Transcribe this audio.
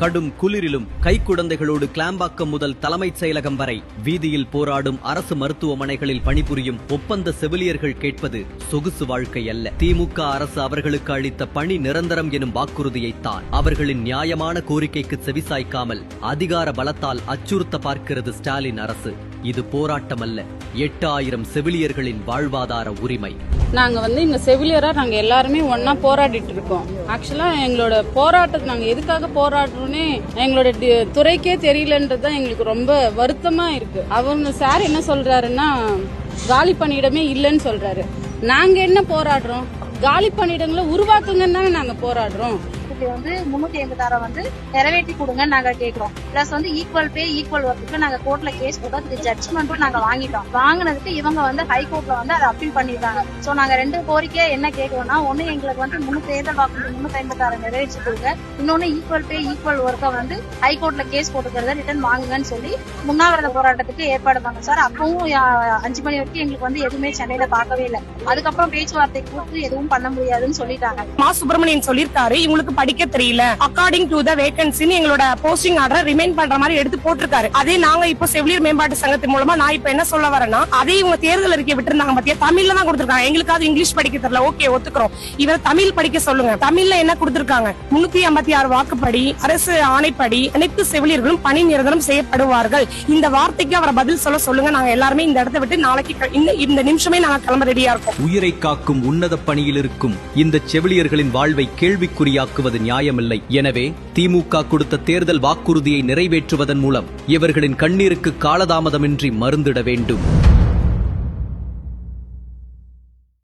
கடும் குளிரிலும் கைக்குழந்தைகளோடு கிளாம்பாக்கம் முதல் தலைமைச் செயலகம் வரை வீதியில் போராடும் அரசு மருத்துவமனைகளில் பணிபுரியும் ஒப்பந்த செவிலியர்கள் கேட்பது சொகுசு வாழ்க்கை அல்ல. திமுக அரசு அவர்களுக்கு அளித்த பணி நிரந்தரம் எனும் வாக்குறுதியைத்தான். அவர்களின் நியாயமான கோரிக்கைக்கு செவிசாய்க்காமல் அதிகார பலத்தால் அச்சுறுத்த பார்க்கிறது ஸ்டாலின் அரசு. இது போராட்டம் அல்ல, 8000 செவிலியர்களின் வாழ்வாதார உரிமை. நாங்க இங்க செவிலியரா நாங்க எல்லாருமே ஒன்னா போராடிட்டு இருக்கோம். ஆக்சுவலா எங்களோட போராட்டத்தை நாங்க எதுக்காக போராடுறோம்னே எங்களோட துறைக்கே தெரியலன்றதுதான் எங்களுக்கு ரொம்ப வருத்தமா இருக்கு. அவங்க சார் என்ன சொல்றாருன்னா காலி பணியிடமே இல்லைன்னு சொல்றாரு. நாங்க என்ன போராடுறோம்? காலி பணியிடங்களை உருவாக்குங்கன்னு தானே நாங்க போராடுறோம். 386 நிறைவேற்றி கொடுங்க நாங்க கேக்குறோம். Plus equal pay equal work நாங்க கோர்ட்ல கேஸ் போட்டு அதுக்கு ஜட்ஜ்மெண்ட்டும் நாங்க வாங்கிட்டோம். வாங்கினதுக்கு இவங்க ஹை கோர்ட்ல அதை அப்பீல் பண்ணிருக்காங்க. சோ நாங்க 2 கோரிக்கையா என்ன கேக்குறோம்னா, ஒண்ணு எங்களுக்கு தேர்தல் வாக்கு 356 நிறைவேற்றி கொடுங்க, இன்னொன்னு ஈக்குவல் பே ஈக்குவல் ஒர்க்கை ஹை கோர்ட்ல கேஸ் போட்டுக்கிறத ரிட்டர்ன் வாங்குங்கன்னு சொல்லி உண்ணாவிரத போராட்டத்துக்கு ஏற்பாடு பண்ண சார். அப்பவும் 5 மணி வரைக்கும் எங்களுக்கு எதுவுமே சென்னையில பார்க்கவே இல்லை. அதுக்கப்புறம் பேச்சுவார்த்தை கூப்பிட்டு எதுவும் பண்ண முடியாதுன்னு சொல்லிட்டாங்க. மா சுப்பிரமணியன் சொல்லிருக்காரு, இவங்களுக்கு படிக்க தெரியல, அக்கார்டிங் டு த வேகன்சின்னு எங்களோட போஸ்டிங் ஆர்டர் ரிமைன் பண்ற மாதிரி எடுத்து போட்டிருக்காரு. அதே நாங்க இப்போ செவிலியர் மேம்பாட்டு சங்கத்தின் மூலமா நான் இப்ப என்ன சொல்ல வரேன்னா, அதே இவங்க தேர்தல் அறிக்கை விட்டுருந்தாங்க பாத்தியா, தமிழ்ல தான் கொடுத்திருக்காங்க. எங்களுக்காவது இங்கிலீஷ் படிக்க தெரியல, ஓகே ஒத்துக்கிறோம். இவர் தமிழ் படிக்க சொல்லுங்க. தமிழ்ல என்ன கொடுத்திருக்காங்க? 356 வாக்குப்படி அரசு ஆணைப்படி அனைத்து செவிலியர்களும் பணி நிரந்தரம் செய்யப்படுவார்கள். இந்த வார்த்தைக்கு அவரை பதில் சொல்லுங்க. நாங்க எல்லாருமே இந்த இடத்தை விட்டு நாளைக்கு இந்த நிமிஷமே நாங்க கிளம்ப ரெடியா இருக்கோம். உயிரை காக்கும் உன்னத பணியில் இருக்கும் இந்த செவிலியர்களின் வாழ்வை கேள்விக்குறியாக்குவது நியாயமில்லை. எனவே திமுக கொடுத்த தேர்தல் வாக்குறுதியை நிறைவேற்றுவதன் மூலம் இவர்களின் கண்ணீருக்கு காலதாமதமின்றி மருந்திட வேண்டும்.